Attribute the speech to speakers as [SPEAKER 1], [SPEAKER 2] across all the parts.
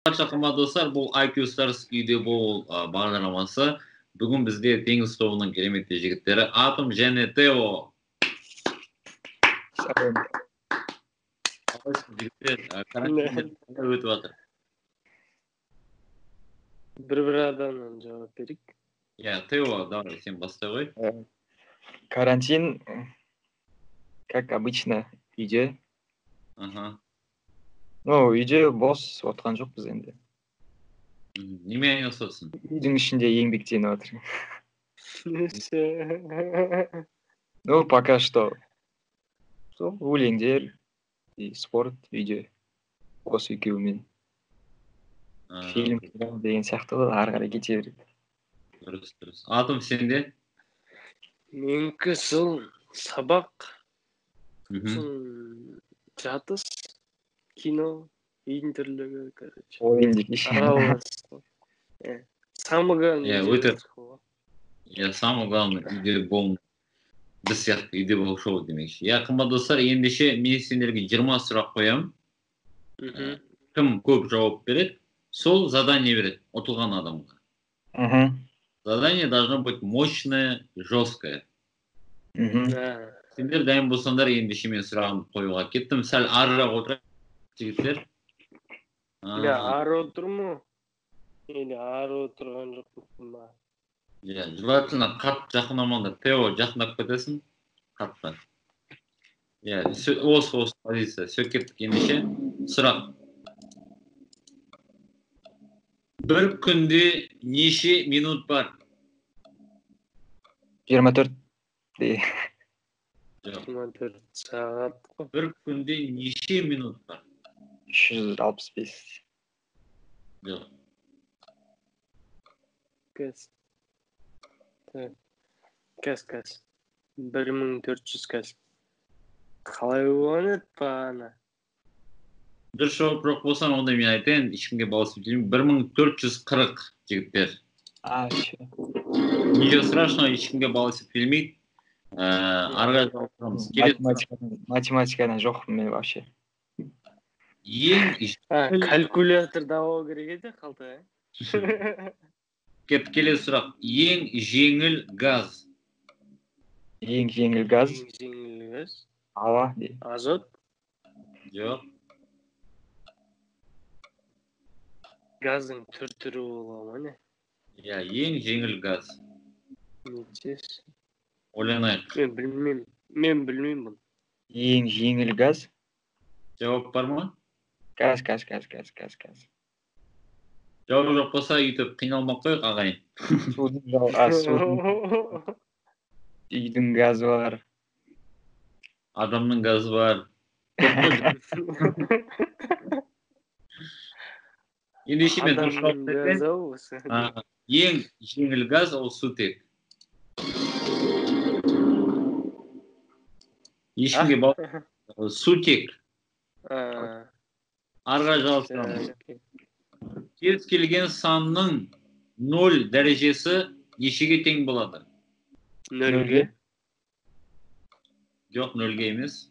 [SPEAKER 1] Barcha qimmat do'stlar, bu IQ Stars uyda бол бағдарламасы. Бүгін бізде теңіз тобының керемет жігіттері Атом және Тео. Жігіттер карантинде өтіп жатыр.
[SPEAKER 2] Бір адамнан жауап берейік.
[SPEAKER 1] Тео, давай, сен бастай ғой.
[SPEAKER 3] Карантин, как обычно, үйде. Үйде бос отқан жоқпыз енді.
[SPEAKER 1] Неме айналысасың?
[SPEAKER 3] Үйдің ішінде еңбектеніп жатырмын. Пока что. Өлеңдер, спорт үйде. Осы екеуімен. Фильм деген сияқты ары қарай кете береді.
[SPEAKER 1] Дұрыс. Атом, сенде?
[SPEAKER 2] Менікі сол сабақ, жатыс, кино, үйдің тірлігі, короче.
[SPEAKER 3] Ойын декеш.
[SPEAKER 2] Самое главное.
[SPEAKER 1] Самое главное, үйде болу. Біз сияқты үйде болу шоу демекші. Қымбат достар, ендеше мен сендерге 20 сұрақ қоям. Кім көп жауап береді, сол задание береді ұтылған адамға. Задание должно быть мощное, жесткое. Сендер дайын болсаңдар, ендеше мен сұрағымды қоюға кеттім. Сәл арырақ отырайық, жігіттер.
[SPEAKER 2] Ары отырмы? Или ары отырған жоқпын ба?
[SPEAKER 1] Желательно қатты жақындамаңдар. Тео, жақындап кетесің. Қатты. Осы позиция. Сөз кеттік ендеше. Сұрақ. Bir күнде неше минут бар?
[SPEAKER 3] 24.
[SPEAKER 2] 24 сағат.
[SPEAKER 1] Bir күнде неше минут бар?
[SPEAKER 3] 365.
[SPEAKER 1] Жоқ.
[SPEAKER 2] Кәс. 1400 кәс. Қалай ойланады ба ана?
[SPEAKER 1] Дұрыс жауап жоқ болсан, онда мен айтайын, ешкімге баласып келмеймін. 1440 жігіттер. Ничего страшного, ешкімге баласып келмейді. Арға жауапымыз келеді.
[SPEAKER 3] Математикадан жоқпын мен вообще.
[SPEAKER 2] Калькулятор дауа керек еді қалта.
[SPEAKER 1] Келесі сұрақ. Ең жеңіл газ.
[SPEAKER 3] Ең жеңіл газ? Ауа.
[SPEAKER 2] Азот?
[SPEAKER 1] Жоқ.
[SPEAKER 2] Газдың түр-түрі бола ма не?
[SPEAKER 1] Ең жеңіл газ.
[SPEAKER 2] Нечес?
[SPEAKER 1] Ойланайық.
[SPEAKER 2] Мен білмеймін бұны.
[SPEAKER 3] Ең жеңіл газ?
[SPEAKER 1] Жауап бар ма?
[SPEAKER 3] Газ.
[SPEAKER 1] Жауап жоқ болса, үйтіп қиналмақ қойық, ағайын.
[SPEAKER 3] Үйдің газы бар.
[SPEAKER 1] Адамның газы бар. Ендеше мен дұрыс жауап берейін. Ең жеңіл газ ол сутек. Ешкімге бал. Сутек. Арға жалыстырамыз. Кез келген санның 0 дәрежесі нешеге тең болады?
[SPEAKER 2] 0-ге?
[SPEAKER 1] Жоқ, 0-ге емес.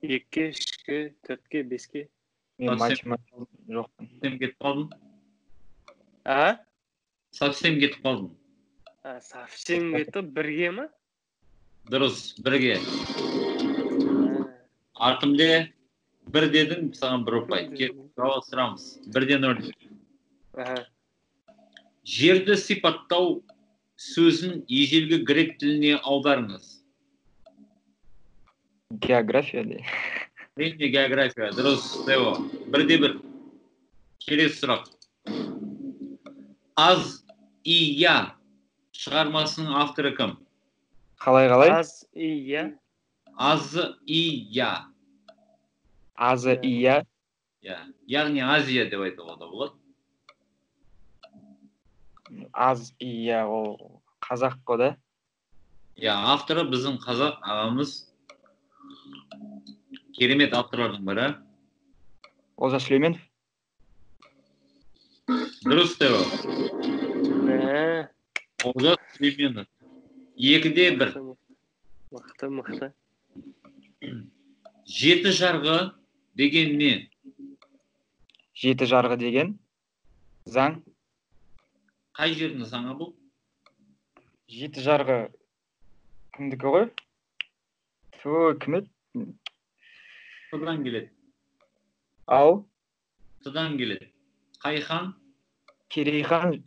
[SPEAKER 2] 2-ге, 3-ге, 4-ге, 5-ге.
[SPEAKER 3] Мен математикадан жоқпын.
[SPEAKER 1] Совсем кетіп қалдың? Совсем кетіп қалдың.
[SPEAKER 2] Совсем кетіп, 1-ге ма?
[SPEAKER 1] Дұрыс, 1-ге. Артымде 1 дедің, саған 1 ұпай. Жалғастырамыз. 1-де 0. Жерді сипаттау сөзін ежелгі грек тіліне аударыңыз.
[SPEAKER 3] География де.
[SPEAKER 1] Әрине география. Дұрыс, Тео. 1-де 1. Келесі сұрақ. Аз и я шығармасының авторы кім?
[SPEAKER 3] Қалай?
[SPEAKER 2] Аз и я.
[SPEAKER 1] Аз и я.
[SPEAKER 3] Аз и я.
[SPEAKER 1] Яғни Азия деп айтуға да болады.
[SPEAKER 3] Аз и я ол қазақ қой да?
[SPEAKER 1] Авторы біздің қазақ ағамыз. Керемет авторлардың бірі.
[SPEAKER 3] Олжас Сүлейменов.
[SPEAKER 1] Дұрыс, Тео. Олжас Сүлейменов. 2-де 1.
[SPEAKER 2] Мықты.
[SPEAKER 1] 7 жарғы деген не?
[SPEAKER 3] Жеті жарғы деген заң.
[SPEAKER 1] Қай жердің заңы бұл?
[SPEAKER 3] Жеті жарғы кімдікі ғой? Кім еді?
[SPEAKER 1] Тыдан келеді.
[SPEAKER 3] Ау,
[SPEAKER 1] Тыдан келеді. Қай хан?
[SPEAKER 3] Керей хан,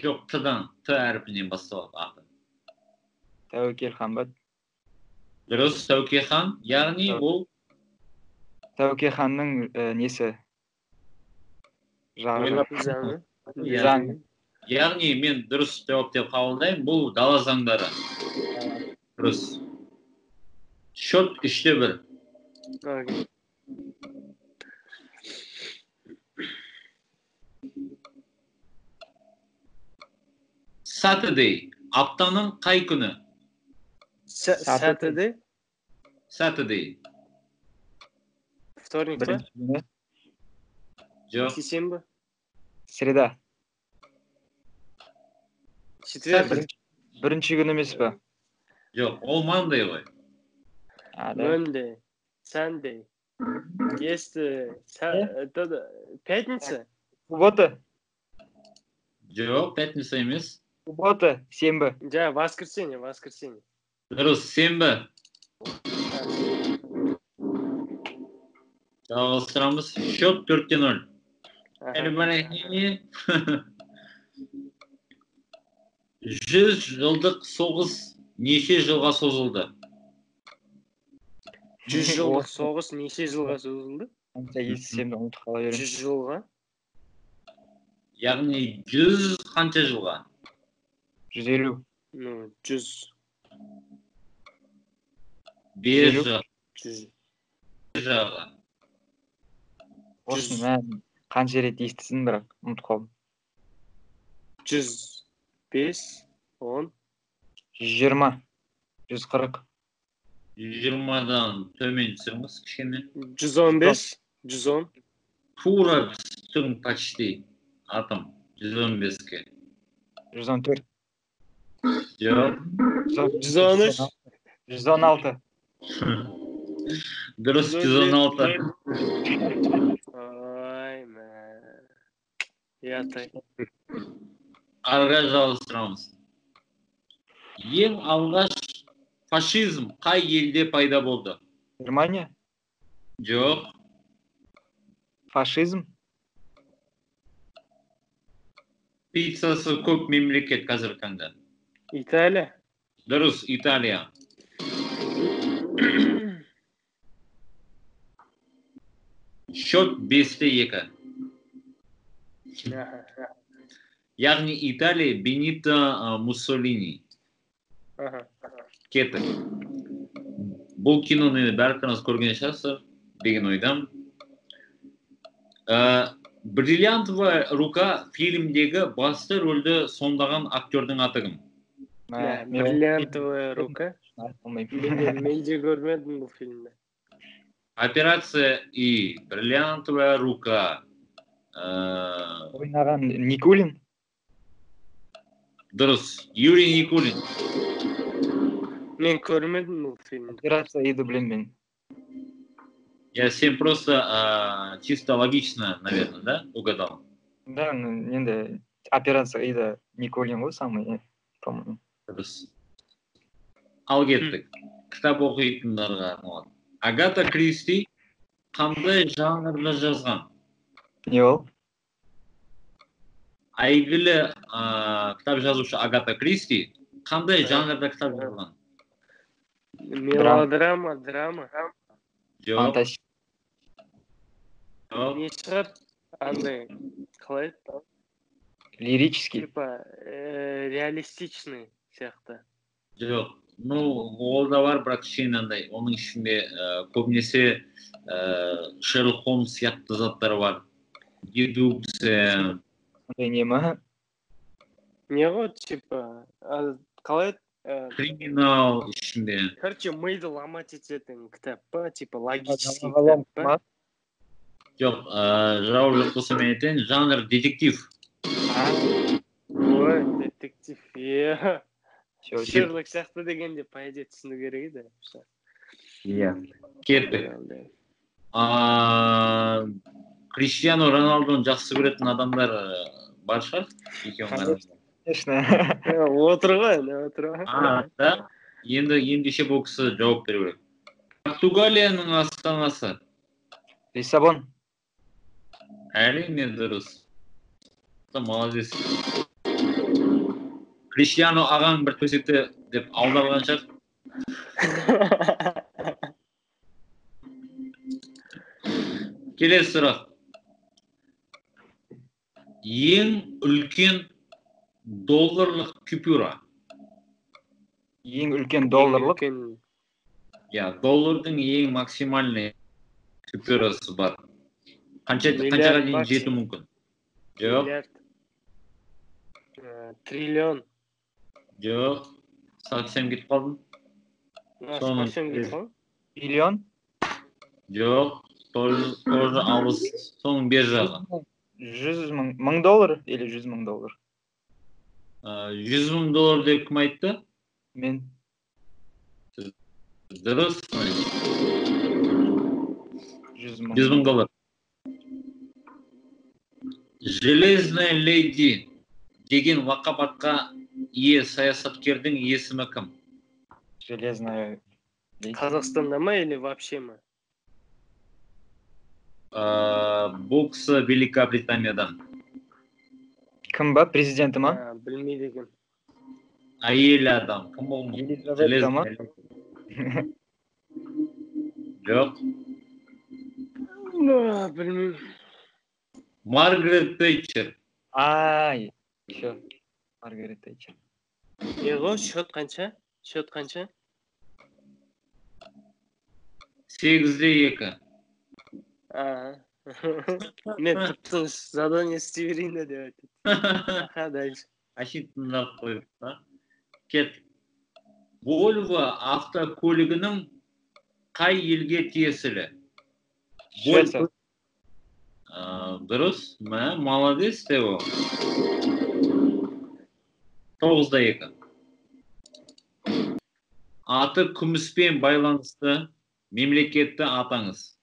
[SPEAKER 1] Жоқ, тыдан. Т әрпінен басталады аты.
[SPEAKER 3] Тәуекел хан ба?
[SPEAKER 1] Дұрыс, Тәуке хан. Яғни ол
[SPEAKER 3] Тәуке ханның несі? Жарғы.
[SPEAKER 2] Заңы.
[SPEAKER 3] Заң.
[SPEAKER 1] Яғни мен дұрыс жауап деп қабылдаймын. Бұл дала заңдары. Дұрыс. Счет 3-1.
[SPEAKER 2] Окей.
[SPEAKER 1] Saturday. Аптаның қай күні?
[SPEAKER 2] Saturday.
[SPEAKER 1] Saturday.
[SPEAKER 2] Вторник па?
[SPEAKER 3] Бірінші күні.
[SPEAKER 1] Жоқ.
[SPEAKER 2] Сейсенбі.
[SPEAKER 3] Среда.
[SPEAKER 2] Четверг.
[SPEAKER 3] Бірінші күні емес па?
[SPEAKER 1] Жоқ, ол Monday ғой.
[SPEAKER 2] Monday. Sunday. Пятница.
[SPEAKER 3] Суббота.
[SPEAKER 1] Жоқ, пятница емес.
[SPEAKER 3] Суббота, сенбі.
[SPEAKER 2] Да, воскресенье.
[SPEAKER 1] Дұрыс, сенбі. Жалғастырамыз. Счет 4-0. Әлбәрекене. 100 жылдық соғыс неше жылға созылды?
[SPEAKER 2] 100 жылдық соғыс неше жылға созылды?
[SPEAKER 3] Қанша естісем де ұмытып қала беремін.
[SPEAKER 2] 100 жылға?
[SPEAKER 1] Яғни 100 қанша жылға?
[SPEAKER 3] 150.
[SPEAKER 2] 100.
[SPEAKER 1] 5 жыл.
[SPEAKER 2] 100.
[SPEAKER 1] Жағы.
[SPEAKER 3] Осыны мән қанша рет естісін, бірақ ұмытып қалдым.
[SPEAKER 2] 100. 5. 10.
[SPEAKER 3] 120. 140.
[SPEAKER 1] 120-дан төмен түсіріңіз кішкене.
[SPEAKER 2] 115. 110.
[SPEAKER 1] Тура түстің почти. Атым. 115-ке.
[SPEAKER 3] 114.
[SPEAKER 1] Жоқ.
[SPEAKER 2] 113.
[SPEAKER 3] 116.
[SPEAKER 1] Дұрыс, 116.
[SPEAKER 2] Ай, мә. Ятай.
[SPEAKER 1] Арға жалғастырамыз. Ең алғаш фашизм қай елде пайда болды?
[SPEAKER 3] Германия?
[SPEAKER 1] Жоқ.
[SPEAKER 3] Фашизм?
[SPEAKER 1] Пиццасы көп мемлекет қазір таңда.
[SPEAKER 2] Италия.
[SPEAKER 1] Дұрыс, Италия. Счет 5-2. Яғни Италия Бенито Муссолини. Кеттік. Бұл киноны бәріңіз көрген шығарсыздар деген ойдам. Бриллиантовая рука фильмдегі басты рөлді сомдаған актердің аты кім?
[SPEAKER 2] Бриллиантовая рука? Мен де көрмедім бұл фильмді.
[SPEAKER 1] Операция И, Бриллиантовая рука.
[SPEAKER 3] Ойнаған Никулин?
[SPEAKER 1] Дұрыс, Юрий Никулин.
[SPEAKER 2] Мен көрмедім бұл фильмді.
[SPEAKER 3] Операция Иді білем мен.
[SPEAKER 1] Я сен просто чисто логично, наверное, да, угадал?
[SPEAKER 3] Да, енді операция Иді Никулин ғой самый, по-моему.
[SPEAKER 1] Дұрыс. Ал кеттік. Кітап оқитындарға арналады. Агата Кристи қандай жанрда жазған?
[SPEAKER 3] Не ол?
[SPEAKER 1] Әйгілі кітап жазушы Агата Кристи қандай жанрда кітап жазған?
[SPEAKER 2] Мелодрама, драма.
[SPEAKER 1] Жоқ.
[SPEAKER 3] Фантастика.
[SPEAKER 1] Жоқ.
[SPEAKER 2] Не шығар? Андай, қалай?
[SPEAKER 3] Лирический.
[SPEAKER 2] Типа, реалистичный сияқты.
[SPEAKER 1] Жоқ. Ну, ол да бар, бірақ кішкене андай. Оның ішінде көбінесе Шерлок Холмс сияқты заттар бар. Дедукция.
[SPEAKER 3] Не ма?
[SPEAKER 2] Не ғой, типа, қалай?
[SPEAKER 1] Криминал ішінде.
[SPEAKER 2] Короче, миды ломать ететін кітап па? Типа, логический кітап па?
[SPEAKER 1] Жоқ, жауап жоқ болса мен айтайын, жанр детектив.
[SPEAKER 2] Ой, детектив, Шерлок сияқты дегенде, по идее, түсіну керек еді.
[SPEAKER 1] Иә. Кеттік. Криштиану Роналдоны жақсы көретін адамдар бар шығар?
[SPEAKER 3] Конечно.
[SPEAKER 2] Отыр ғой, отыр ғой.
[SPEAKER 1] Да. Ендеше бұл кісі жауап беру керек. Португалияның астанасы.
[SPEAKER 3] Лиссабон.
[SPEAKER 1] Әрине дұрыс. Молодец. Криштиану ағаң бір төсекте деп аударған шығар. Келесі сұрақ. Ең үлкен долларлық купюра.
[SPEAKER 3] Ең үлкен долларлық?
[SPEAKER 1] Доллардың ең максимальный купюрасы бар. Қаншаға дейін жету мүмкін? Жоқ.
[SPEAKER 2] Триллион.
[SPEAKER 1] Жоқ. Совсем кетіп қалдың.
[SPEAKER 2] Совсем кетіп қалдың?
[SPEAKER 3] Миллион?
[SPEAKER 1] Жоқ. Тоже алыс. Соның бер жағы.
[SPEAKER 3] 100 мың доллар или 100 мың доллар?
[SPEAKER 1] 100 мың доллар деп кім айтты?
[SPEAKER 3] Мен.
[SPEAKER 1] Дұрыс.
[SPEAKER 3] 100
[SPEAKER 1] мың доллар. Железная леди деген лақап ие саясаткердің есімі кім?
[SPEAKER 3] Железная леди.
[SPEAKER 2] Қазақстанда ма или вообще ма?
[SPEAKER 1] Бұл кісі Великобританиядан.
[SPEAKER 3] Кім ба? Президенті ма?
[SPEAKER 2] Білмейді екен.
[SPEAKER 1] Әйел адам. Кім ол?
[SPEAKER 3] Елизавета ма?
[SPEAKER 1] Жоқ.
[SPEAKER 2] Білмеймін.
[SPEAKER 1] Маргарет Тэтчер.
[SPEAKER 3] Еще. Маргарет Тэтчер.
[SPEAKER 2] Его, счет қанша? Счет қанша?
[SPEAKER 1] 8-2.
[SPEAKER 2] Мен тіптің задание істей берейін деп айтады. Дальше.
[SPEAKER 1] Ашитынлап қойып та. Кет. Volvo автокөлігінің қай елге тиесілі?
[SPEAKER 3] Швеция.
[SPEAKER 1] Дұрыс. Молодец деп ол. 9-2. Аты күміспен байланысты мемлекетті атаңыз.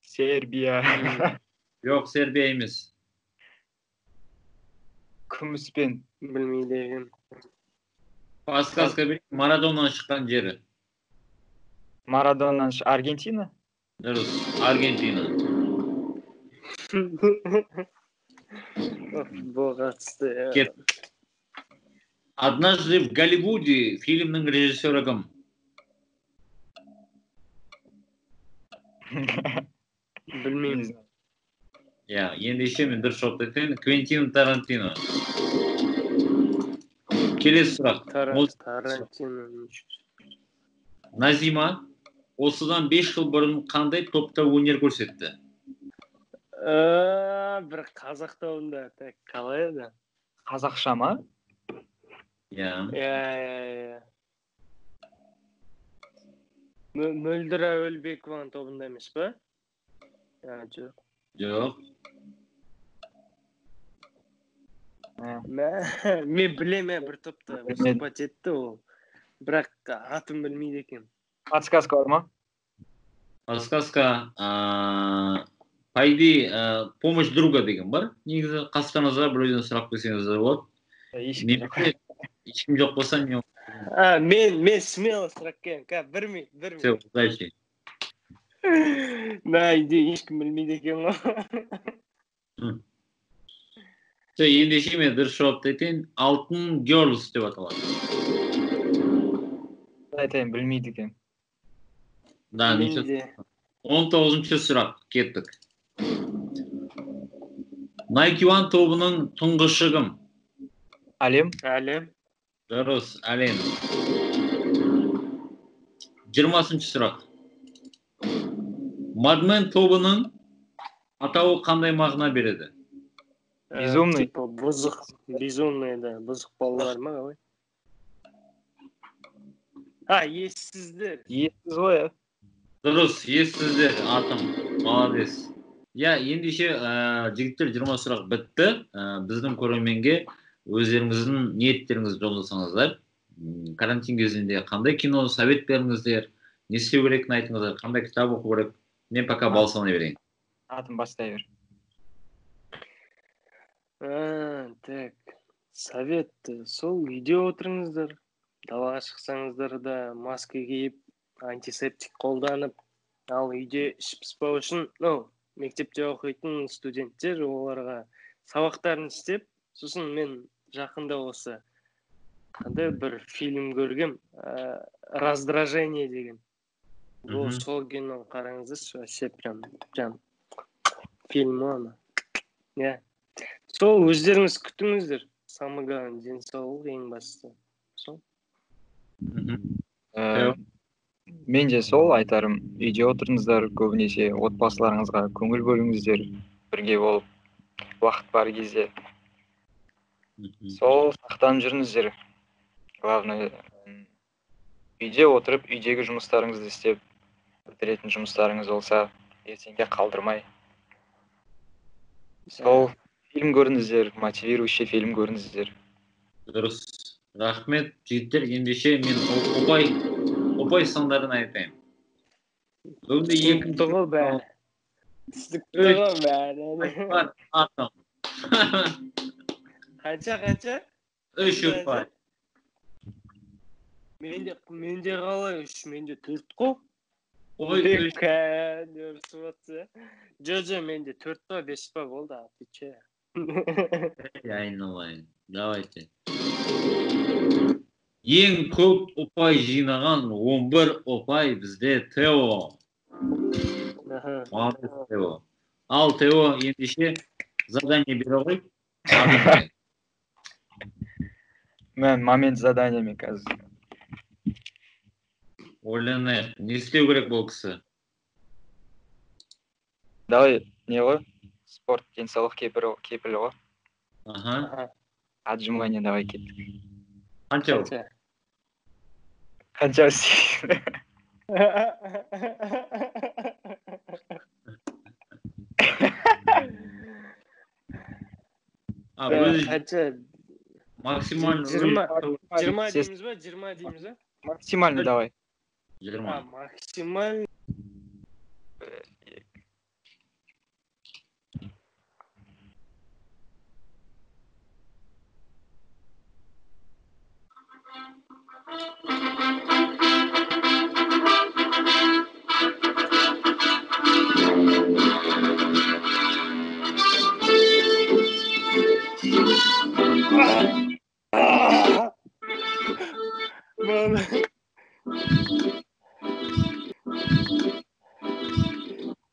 [SPEAKER 3] Сербия.
[SPEAKER 1] Жоқ, Сербия емес.
[SPEAKER 3] Күміспен.
[SPEAKER 2] Білмейді екен.
[SPEAKER 1] Подсказка берейін. Марадонадан шыққан жері.
[SPEAKER 3] Марадонадан Аргентина?
[SPEAKER 1] Дұрыс. Аргентина.
[SPEAKER 2] Бұл қатысты.
[SPEAKER 1] Кет. Однажды в Голливуде фильмнің режиссері кім?
[SPEAKER 2] Білмеймін.
[SPEAKER 1] Ендеше мен дұрыс жауап айтайын. Квентин Тарантино. Келесі сұрақ.
[SPEAKER 2] Тарантино.
[SPEAKER 1] Назима осыдан 5 жыл бұрын қандай топта өнер көрсетті?
[SPEAKER 2] Бір қазақ тобында. Қалай еді?
[SPEAKER 3] Қазақша ма?
[SPEAKER 2] Мөлдір Әуелбекованың тобында емес па? Жоқ.
[SPEAKER 1] Жоқ.
[SPEAKER 2] Мен білеме бір топта сұхбат етті ол. Бірақ атын білмейді екен.
[SPEAKER 3] Подсказка бар ма?
[SPEAKER 1] Подсказка пойди помощь друга деген бар. Негізі қастарыңызға біреуден сұрақ қойсаңыз болады. Ешкім жоқ болса мен...
[SPEAKER 2] Мен смело сұрақ келем. Бірмей.
[SPEAKER 1] Все, дальше.
[SPEAKER 2] Ешкім білмейді екен ғой.
[SPEAKER 1] Ендеше мен дұрыс жауап айтайын. Алтын Girls деп аталады.
[SPEAKER 3] Айтайын, білмейді екен.
[SPEAKER 1] 19-шы сұрақ, кеттік. Nike One тобының тұңғышы кім?
[SPEAKER 3] Әлем.
[SPEAKER 1] Дұрыс, Әлем. 20-шы сұрақ. Mad Men тобының атауы қандай мағына береді?
[SPEAKER 3] Безумный.
[SPEAKER 2] Бұзық. Безумный, да. Бұзық балалар ма, қалай? Ессіздер.
[SPEAKER 3] Ессіз ғой,
[SPEAKER 1] Дұрыс, ессіздер, атым. Молодец. Ендеше жігіттер 20 сұрақ бітті. Біздің көрерменге өздеріңіздің ниеттеріңізді жолдасаңыздар. Карантин кезінде қандай кино совет беріңіздер, не істеу керектігін айтыңыздар, қандай кітап оқу керек. Мен пока бал саны берейін.
[SPEAKER 3] Атын бастай бер.
[SPEAKER 2] Так. Совет. Сол үйде отырыңыздар. Далаға шықсаңыздар да маска киіп, антисептик қолданып, ал үйде іш пыспау үшін, мектепте оқитын студенттер оларға сабақтарын істеп, сосын мен жақында осы қандай бір фильм көргем, раздражение деген. Сол кино қараңыздаршы, вообще прям фильм ана. Сол өздеріңіз күтіңіздер. Самый главный денсаулық ең бастысы. Сол.
[SPEAKER 3] Мен де сол айтарым, үйде отырыңыздар, көбінесе отбасыларыңызға көңіл бөліңіздер, бірге болып, уақыт бар кезде. Сол сақтанып жүріңіздер. Главное, үйде отырып, үйдегі жұмыстарыңызды істеп, бітіретін жұмыстарыңыз болса, ертеңге қалдырмай. Сол фильм көріңіздер, мотивирующий фильм көріңіздер.
[SPEAKER 1] Дұрыс. Рахмет, жігіттер. Ендеше мен опай сандарын айтайын.
[SPEAKER 2] Түсінікті ғой бәрі. Түсінікті ғой бәрі.
[SPEAKER 1] Атым.
[SPEAKER 2] Қанша?
[SPEAKER 1] 3 опай.
[SPEAKER 2] Менде қалай 3, менде 4 қой.
[SPEAKER 1] Ой, 3.
[SPEAKER 2] Дұрыс батсы. Жо, менде 4 па, 5 па болды, отвечаю.
[SPEAKER 1] Айналайын. Давайте. Ең көп опай жинаған 11 опай бізде Тео. Тео. Ал Тео ендеше задание бере ғой.
[SPEAKER 3] Мен момент заданиямен қазір.
[SPEAKER 1] Ойланайық. Не істеу керек бұл кісі?
[SPEAKER 3] Давай, не ғой? Спорт, денсаулық кепілі ғой. Отжимание давай кеттік. Қанша істейсің?
[SPEAKER 2] Қанша?
[SPEAKER 1] Максимально
[SPEAKER 2] 20 дейміз ба? 20 дейміз ба?
[SPEAKER 3] Максимально давай.
[SPEAKER 1] 20.
[SPEAKER 2] Максимально.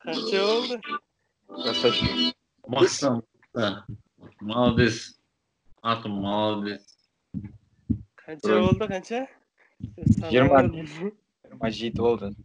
[SPEAKER 2] Қанша болды?
[SPEAKER 3] Красавчик.
[SPEAKER 1] Максим. Молодец. Атом, молодец.
[SPEAKER 2] Қанша болды, қанша?
[SPEAKER 3] 27 болды.